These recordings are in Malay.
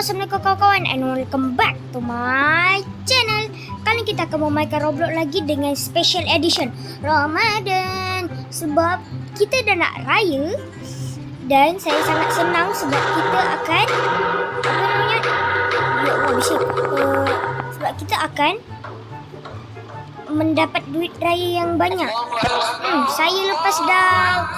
Assalamualaikum kawan-kawan and welcome back to my channel. Kali kita akan memainkan Roblox lagi dengan special edition Ramadan. Sebab kita dah nak raya dan saya sangat senang sebab kita akan sebab kita akan mendapat duit raya yang banyak. Saya lepas dah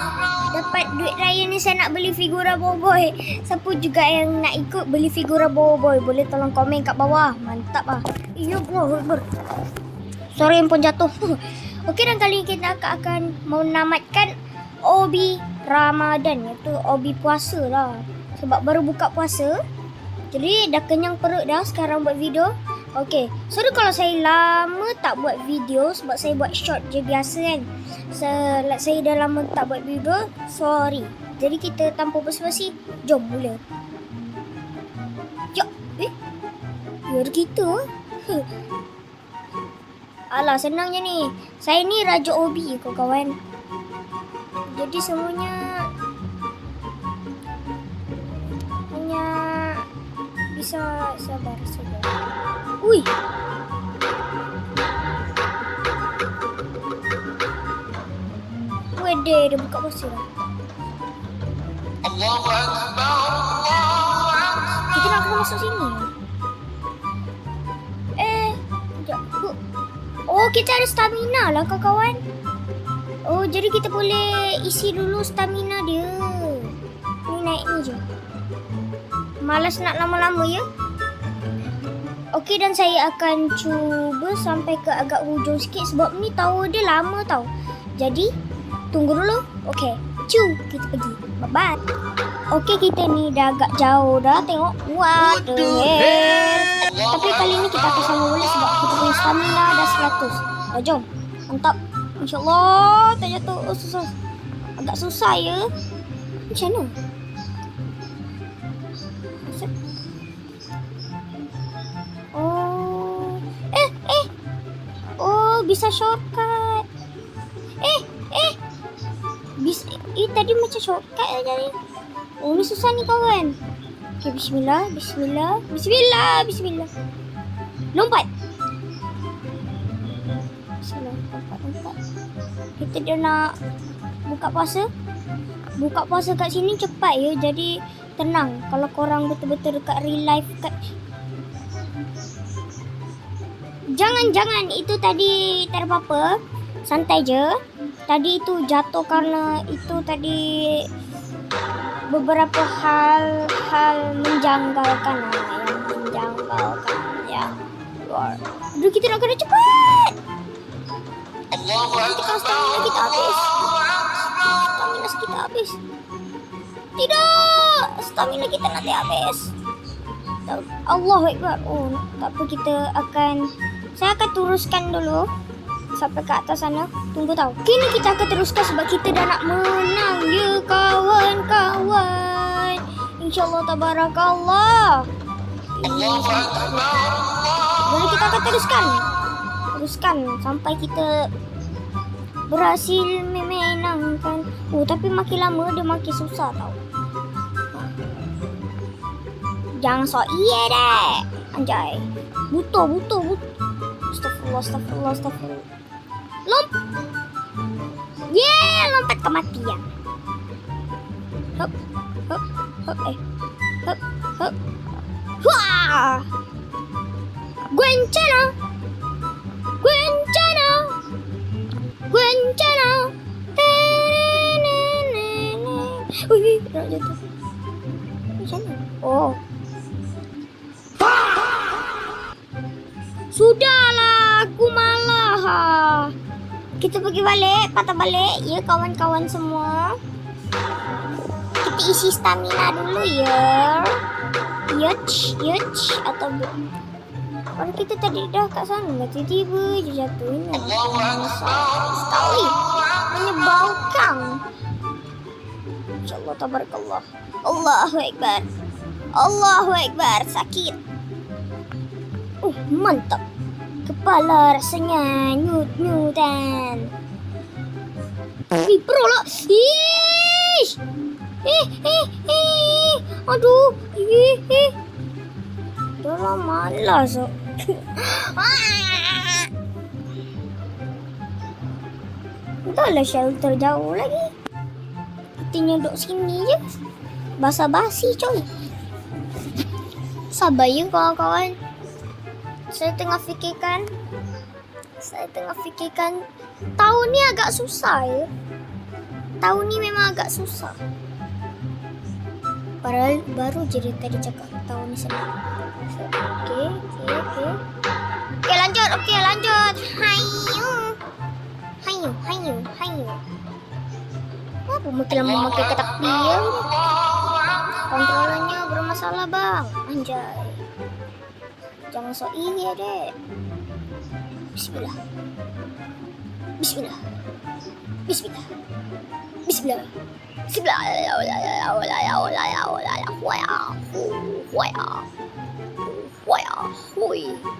dapat duit raya ni, saya nak beli figura Boboiboy. Siapa juga yang nak ikut beli figura Boboiboy, boleh tolong komen kat bawah. Mantap lah. Ya Allah, sorry handphone jatuh. Okey, dan kali ini kita akan menamatkan OB Ramadan, iaitu OB puasa lah. Sebab baru buka puasa, jadi dah kenyang perut dah sekarang buat video. Okey, sorry kalau saya lama tak buat video sebab saya buat short je biasa kan. Saya dah lama tak buat video, sorry. Jadi kita tanpa basa-basi, jom mula. Ya, ya kita. Alah, senang je ni. Saya ni Raja OB kawan-kawan. Jadi semuanya hanya bisa sabar saja. Ui. Wede, dia buka puasa dah. Allahu Akbar. Kita nak kena masuk sini. Sekejap. Oh, kita ada stamina lah kawan-kawan. Oh, jadi kita boleh isi dulu stamina dia. Ni naik ni je. Malas nak lama-lama ya. Okey, dan saya akan cuba sampai ke agak hujung sikit sebab ni tower dia lama tau. Jadi tunggu dulu. Okey, kita pergi. Bye-bye. Okey, kita ni dah agak jauh dah. Tengok. What the hell. Tapi kali ni kita akan sama boleh sebab kita punya stamina dah 100. Jom. Mantap. InsyaAllah tak jatuh. Oh, susah. Agak susah ya. Macam mana? Oh, bisa shortcut. Bisa. Tadi macam shortcut jadi. Oh, ni susah ni kawan. Okay, bismillah. Lompat. Bismillah, lompat. Kita dah nak buka puasa. Buka puasa kat sini cepat ya. Jadi tenang. Kalau korang betul-betul dekat real life kat Jangan, itu tadi tak ada apa-apa. Santai je. Tadi itu jatuh karena itu tadi beberapa hal menjanggalkan yang luar. Aduh, kita nak kena cepat. Nanti kalau stamina kita habis. Tidak, stamina kita nanti habis. Allahu Akbar. Oh, tak apa, saya akan teruskan dulu sampai ke atas sana. Tunggu tau. Kini kita akan teruskan sebab kita dah nak menang ya kawan-kawan. InsyaAllah tabarakallah. Jadi kita akan teruskan sampai kita berhasil memenangkan. Oh, tapi makin lama dia makin susah tau. Jangan sok iya deh. Anjay. Butuh. Astagfirullah. Lompat kematian. Hop. Wah. Guencana. Wih, nak jatuh. Macam mana? Oh. Sudahlah, aku malah. Kita pergi balik, patah balik ya kawan-kawan semua. Kita isi stamina dulu ya. Yuch. Atau kalau kita tadi dah kat sana, tiba-tiba je jatuh ni. Sekali menyebalkan. InsyaAllah tabarakallah. Allahu Akbar. Sakit. Mantap. Kepala rasanya nyut-nyutan. Pro lah. Aduh. Dah lah malas. Dah lah shelter jauh lagi. Kita duduk sini je. Basa-basi coy. Sabar ya kawan-kawan. Saya tengah fikirkan. Tahun ni agak susah ya. Tahun ni memang agak susah. Padahal baru je dia tadi cakap tahun ni senang. Okay. Okay, lanjut. Hayu. Apa mungkin memakai kata dia? Kontrolannya bermasalah bang. Anjay. Jangan sok iri dek. Bismillah.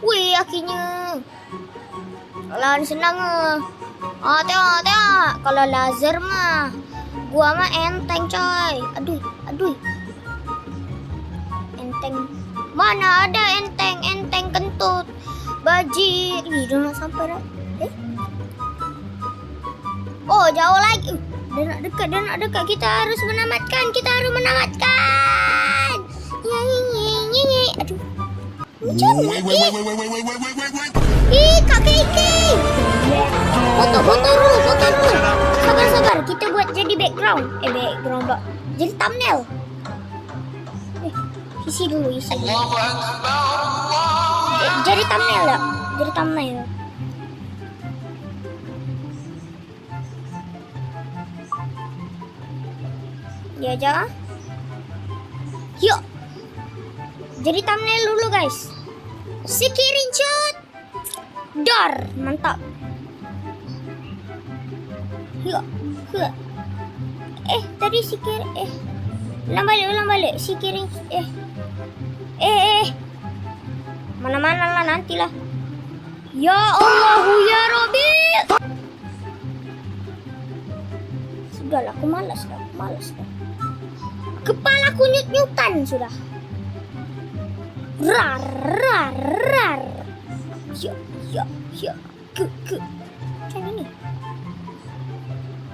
Wih, akhirnya. Alah, ni senang ah. Tengok. Kalau laser mah, gua mah enteng coy. Aduh. Enteng. Mana ada enteng kentut. Bajik. Dah nak sampai dah. Oh, jauh lagi. Dia nak dekat. Kita harus menamatkan. Aduh. Macam mana? Kak Kiki. Foto dulu. Sabar. Kita buat jadi background. Background tak. Jadi thumbnail. Isi dulu. Jadi thumbnail tak? Jadi thumbnail. Ya aja. Yuk. Jadi thumbnail dulu guys. Screenshot. Dar, mantap. Yuk. Tadi ulang balik. Mana-mana lah nantilah. Ya Allah ya Rabbi. Sudahlah, aku malas dah. Kepala aku nyut-nyutan sudah. Rar. Ya. Ke. Macam ni.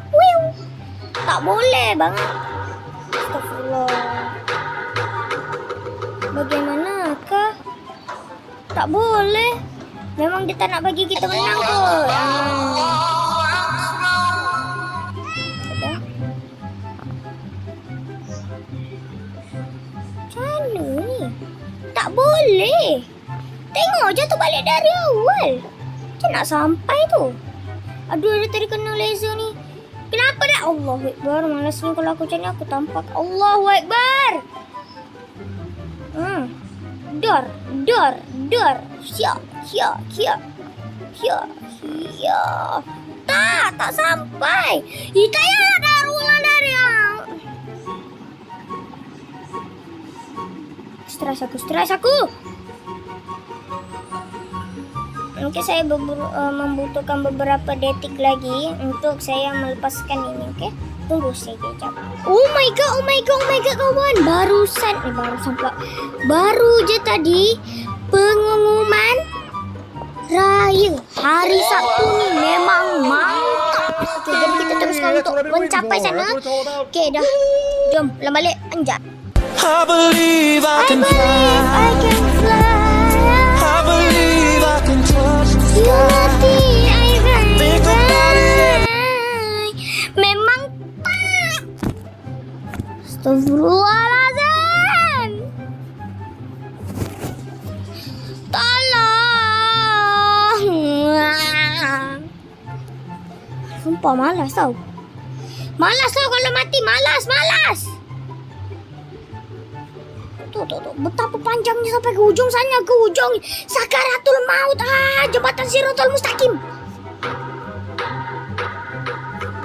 Wiu. Tak boleh banget. Astagfirullah. Bagaimanakah? Tak boleh. Memang dia tak nak bagi kita menang kot. Macam mana ni? Tak boleh. Tengok jatuh balik dari awal. Macam nak sampai tu. Aduh, dia tadi kena laser ni. Kenapa dah? Allahu Akbar. Malas ni kalau aku macam ni aku tampak. Allahu Akbar. Dor. Hia. Tak sampai. Kita ya dah ulang dari yang. Stres aku. Mungkin saya membutuhkan beberapa detik lagi untuk saya melepaskan ini, okey? Tunggu saya kejap. Oh my god kawan. Baru je tadi pengumuman raya hari Sabtu ni memang mantap. Okay, jadi kita teruskan untuk mencapai sana. Okay, dah. Jom, ulang balik. Anjak. I believe I can fly. I believe I can touch the sky. Think about it. Memang tak. Astagfirullahaladzim. Tolong. Sumpah malas tau. Kalau mati. Malas. Tuh. Betapa panjangnya sampai ke ujung sana. Ke ujung Sakaratul Maut. Jembatan Siratul Mustaqim.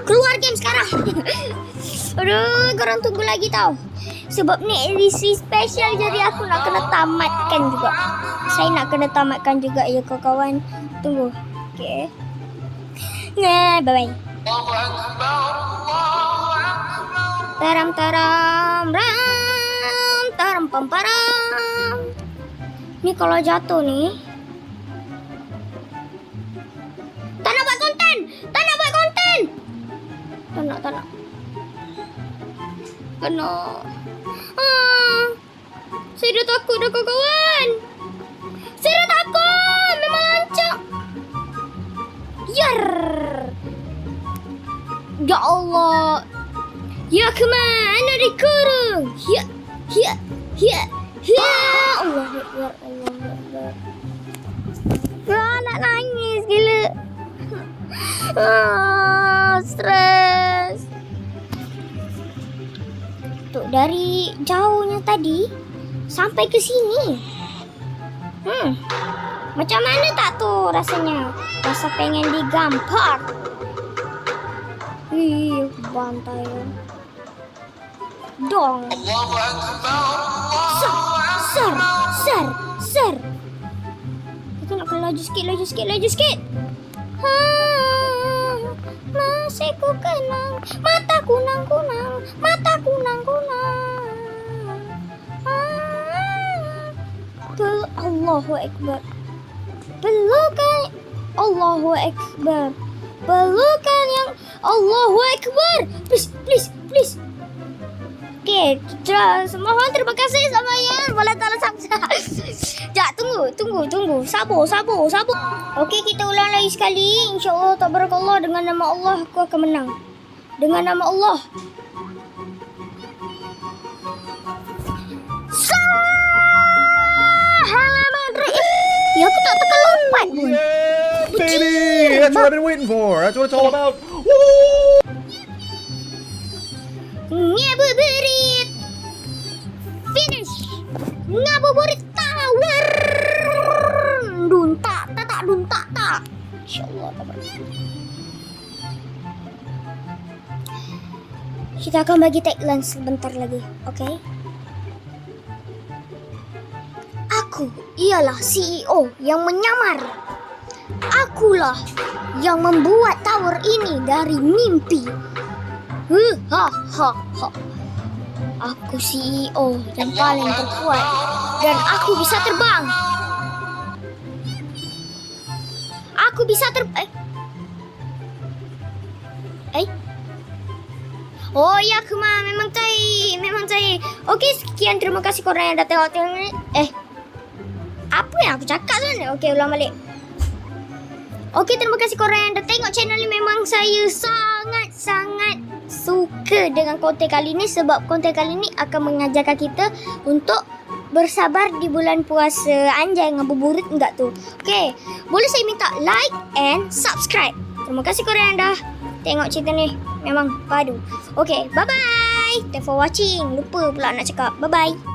Keluar game sekarang. Aduh, korang tunggu lagi tau. Sebab ni edisi special, jadi aku nak kena tamatkan juga. Saya nak kena tamatkan juga ya kawan-kawan. Tunggu. Okay. Nah, bye-bye. Taram, pam, param. Ni kalau jatuh ni. Tak nak buat konten. Tak nak buat konten. Tak nak. Kena. Saya dah takut dah kawan-kawan. Saya dah takut. Memang lancak. Yar. Ya Allah. Ya kemana dikurung? Ya. Allah Akbar. Nak nangis gila. Stres. Tuh, dari jauhnya tadi sampai ke sini. Macam mana tak tuh rasanya? Rasa pengen digampar. Ih, bantai. Dong. Ser. Kita nak kena laju sikit. Masih ku kenang mata kunang-kunang. Allahu Akbar. Pelukan Allahu Akbar. Pelukan yang Allahu Akbar. Please. Okay, mohon terima kasih sama yang boleh tolong subscribe. Sekejap, tunggu. Sabar. Okey, kita ulang lagi sekali. InsyaAllah, tabarakallah, dengan nama Allah aku akan menang. Dengan nama Allah. Ya, aku tak tekan lompat pun. Baby, that's what I've been waiting for. That's what it's all about. Woo! Ngabuburit. Finish. Ngabuburit tower. Duntak. InsyaAllah. Kita akan bagi tagline sebentar lagi. Okay? Aku ialah CEO yang menyamar. Akulah yang membuat tower ini dari mimpi. Aku CEO yang paling terkuat dan aku bisa terbang. Oh ya, Kuma, memang cai. Okey, sekian, terima kasih korang yang dah tengok ni. Apa yang aku cakap sana? Okey, ulang balik. Okey, terima kasih korang yang dah tengok channel ni. Memang saya sangat suka dengan konten kali ni sebab konten kali ni akan mengajarkan kita untuk bersabar di bulan puasa. Anjay, ngabuburit enggak tu? Okey, boleh saya minta like and subscribe. Terima kasih korang yang dah tengok cerita ni. Memang padu. Okey, bye-bye. Thanks for watching. Lupa pula nak cakap. Bye-bye.